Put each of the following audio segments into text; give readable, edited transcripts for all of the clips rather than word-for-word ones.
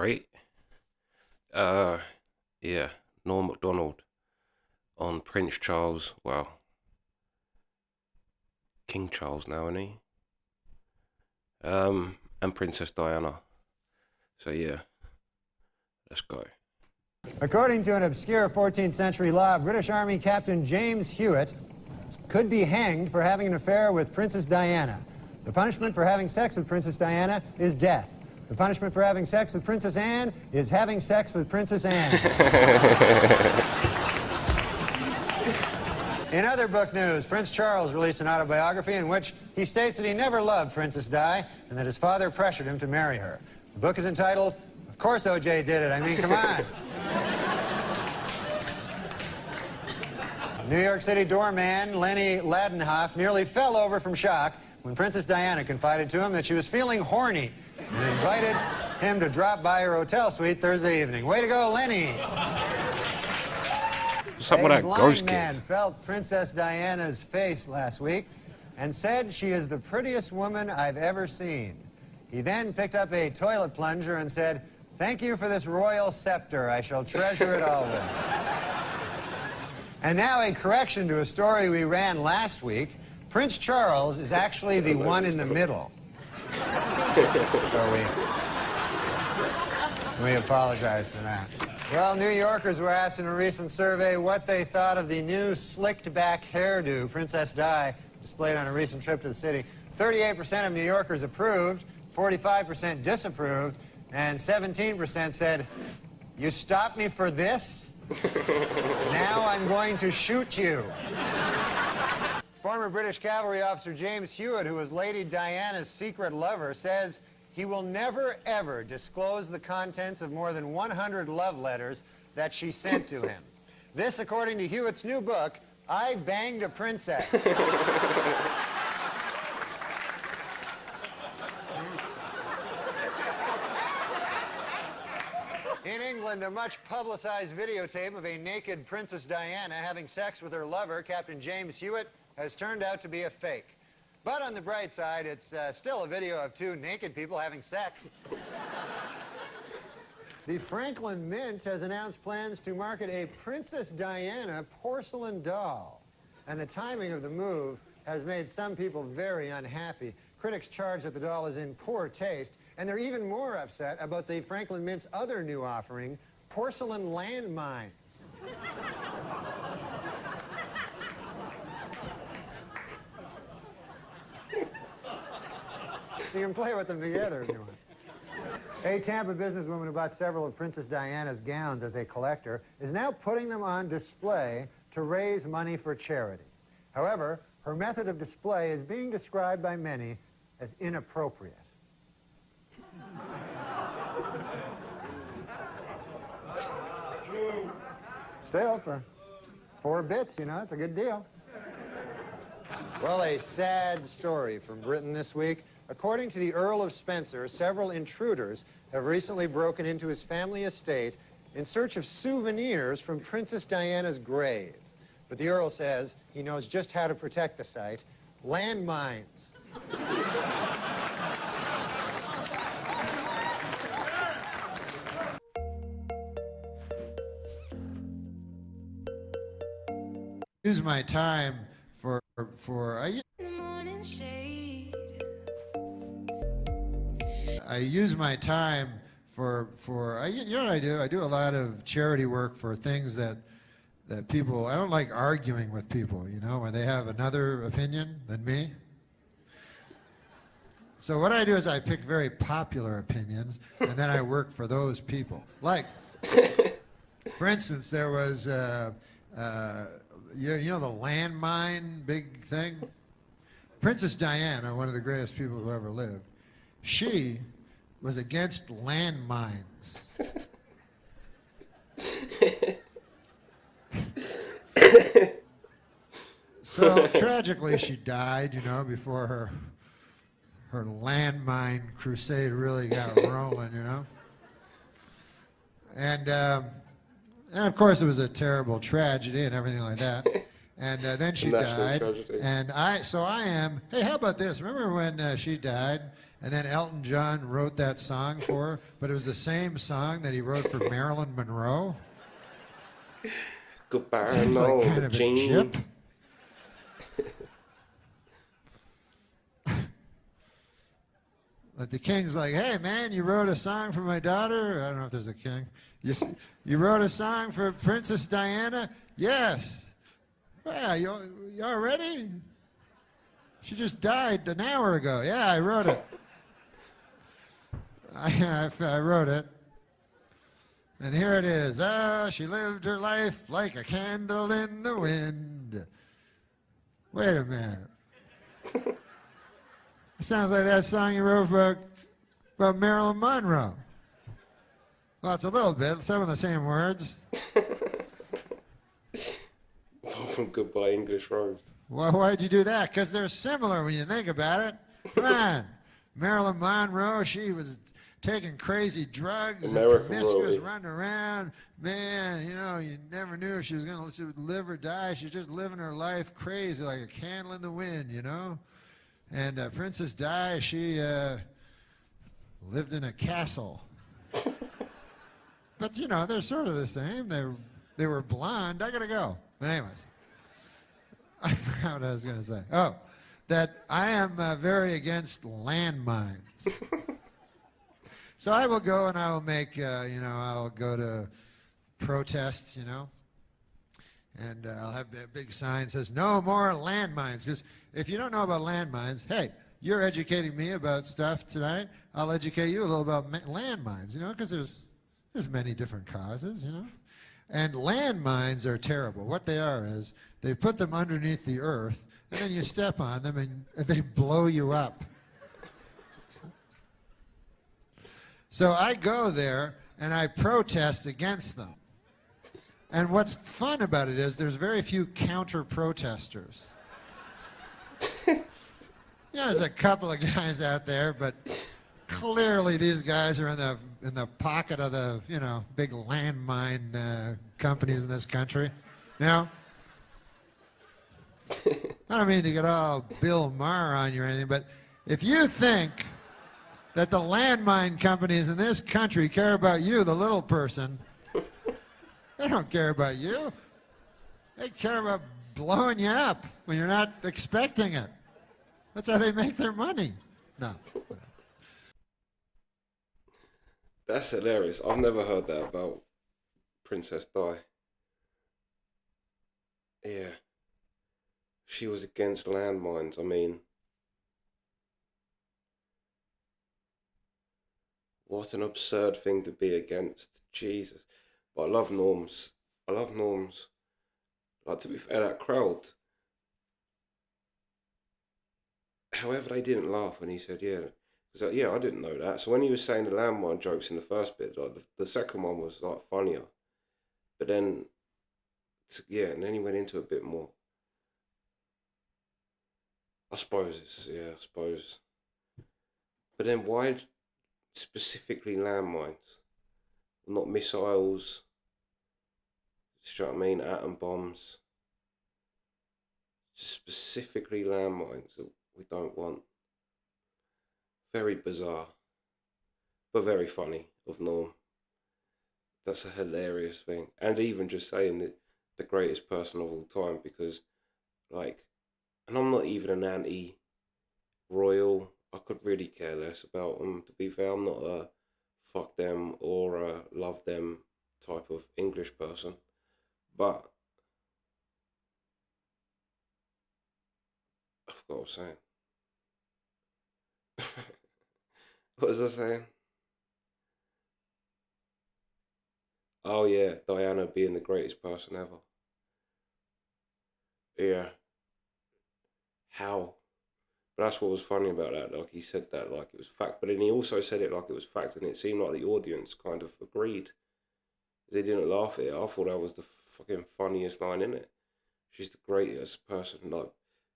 Alright. Uh, yeah, Norm Macdonald on Prince Charles, well, King Charles now, isn't he? And Princess Diana. So yeah, let's go. According to an obscure 14th century law, British Army Captain James Hewitt could be hanged for having an affair with Princess Diana. The punishment for having sex with Princess Diana is death. The punishment for having sex with Princess Anne is having sex with Princess Anne. In other book news, Prince Charles released an autobiography in which he states that he never loved Princess Di and that his father pressured him to marry her. The book is entitled, "Of Course O.J. Did It." I mean, come on. New York City doorman Lenny Ladenhoff nearly fell over from shock when Princess Diana confided to him that she was feeling horny and invited him to drop by her hotel suite Thursday evening. Way to go, Lenny! What's up with that ghost A blind man kid? felt Princess Diana's face last week and said she is the prettiest woman I've ever seen. He then picked up a toilet plunger and said, "Thank you for this royal scepter. I shall treasure it always." And now a correction to a story we ran last week. Prince Charles is actually the one in the middle. So we apologize for that. Well, New Yorkers were asked in a recent survey what they thought of the new slicked-back hairdo Princess Di displayed on a recent trip to the city. 38% of New Yorkers approved, 45% disapproved, and 17% said, "You stopped me for this? Now I'm going to shoot you." Former British cavalry officer James Hewitt, who was Lady Diana's secret lover, says he will never, ever disclose the contents of more than 100 love letters that she sent to him. This, according to Hewitt's new book, I Banged a Princess. In England, a much-publicized videotape of a naked Princess Diana having sex with her lover, Captain James Hewitt, has turned out to be a fake. But on the bright side, it's still a video of two naked people having sex. The Franklin Mint has announced plans to market a Princess Diana porcelain doll. And the timing of the move has made some people very unhappy. Critics charge that the doll is in poor taste, and they're even more upset about the Franklin Mint's other new offering, porcelain landmines. You can play with them together if you want. A Tampa businesswoman who bought several of Princess Diana's gowns as a collector is now putting them on display to raise money for charity. However, her method of display is being described by many as inappropriate. Still, for 4 bits, you know, it's a good deal. Well, a sad story from Britain this week. According to the Earl of Spencer, several intruders have recently broken into his family estate in search of souvenirs from Princess Diana's grave. But the Earl says he knows just how to protect the site: landmines. Use my time for I use my time you know what I do? I do a lot of charity work for things that people, I don't like arguing with people, you know, when they have another opinion than me. So what I do is I pick very popular opinions, and then I work for those people. Like, for instance, there was, you know the landmine big thing? Princess Diana, one of the greatest people who ever lived, she was against landmines. So tragically she died, you know, before her landmine crusade really got rolling, you know. And of course it was a terrible tragedy and everything like that. And then she died. Tragedy. And hey, how about this? Remember when she died And then Elton John wrote that song for her, but it was the same song that he wrote for Marilyn Monroe. Goodbye, Seems like kind of a Jean. jip. But the king's like, hey, man, you wrote a song for my daughter? I don't know if there's a king. You wrote a song for Princess Diana? Yes. Yeah, you all ready? She just died an hour ago. Yeah, I wrote it. I wrote it. And here it is. She lived her life like a candle in the wind. Wait a minute. It sounds like that song you wrote about Marilyn Monroe. Well, it's a little bit. Some of the same words. From Goodbye English Rose. Well, why'd you do that? Because they're similar when you think about it. Come on. Marilyn Monroe, she was taking crazy drugs American and promiscuous, royalty. running around. Man, you never knew if she was going to live or die. She's just living her life crazy like a candle in the wind, And Princess Di, she lived in a castle. But, they're sort of the same. They were blonde. I got to go. But anyways, I forgot what I was going to say. Oh, that I am very against landmines. So I will go and I will make, I'll go to protests, and I'll have a big sign that says, no more landmines. Because if you don't know about landmines, hey, you're educating me about stuff tonight. I'll educate you a little about landmines, because there's many different causes, And landmines are terrible. What they are is they put them underneath the earth, and then you step on them, and they blow you up. So I go there, and I protest against them. And what's fun about it is there's very few counter-protesters. There's a couple of guys out there, but clearly these guys are in the pocket of the, big landmine companies in this country. I don't mean to get all Bill Maher on you or anything, but if you think that the landmine companies in this country care about you, the little person, they don't care about you. They care about blowing you up when you're not expecting it. That's how they make their money. No. That's hilarious. I've never heard that about Princess Di. Yeah. She was against landmines. I mean, what an absurd thing to be against. Jesus. But I love norms. Like, to be fair, that crowd, however, they didn't laugh when he said, yeah. Because, I didn't know that. So when he was saying the landmine jokes in the first bit, like, the second one was, like, funnier. But then, and then he went into a bit more. I suppose. But then why specifically landmines? Not missiles. Do you know what I mean? Atom bombs. Specifically landmines that we don't want. Very bizarre. But very funny of Norm. That's a hilarious thing. And even just saying that the greatest person of all time, because, like, and I'm not even an anti-royal. I could really care less about them, to be fair. I'm not a fuck them or a love them type of English person. But I forgot what I was saying. What was I saying? Oh yeah, Diana being the greatest person ever. Yeah. How? But that's what was funny about that. Like, he said that like it was fact, but then he also said it like it was fact, and it seemed like the audience kind of agreed. They didn't laugh at it. I thought that was the fucking funniest line in it. She's the greatest person. Like,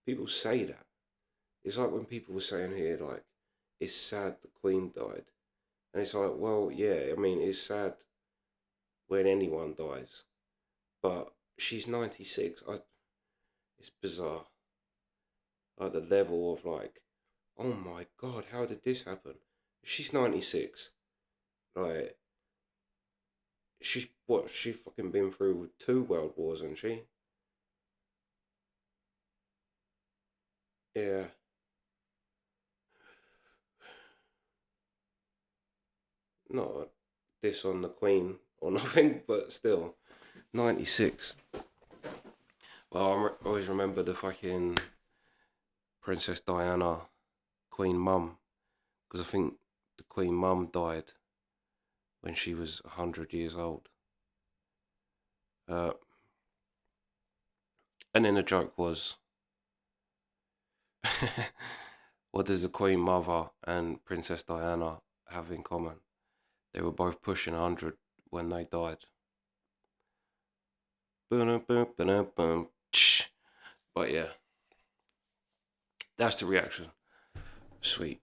people say that. It's like when people were saying here, like, it's sad the Queen died. And it's like, well, yeah, I mean, it's sad when anyone dies. But she's 96. It's bizarre. Like, the level of, like, oh my God, how did this happen? She's 96. Like, she fucking been through 2 world wars, hasn't she? Yeah. Not this on the Queen or nothing, but still. 96. Well, I always remember the fucking Princess Diana Queen Mum, because I think the Queen Mum died when she was 100 years old. Uh, and then the joke was, what does the Queen Mother and Princess Diana have in common? They were both pushing 100 when they died. But yeah, that's the reaction. Sweet.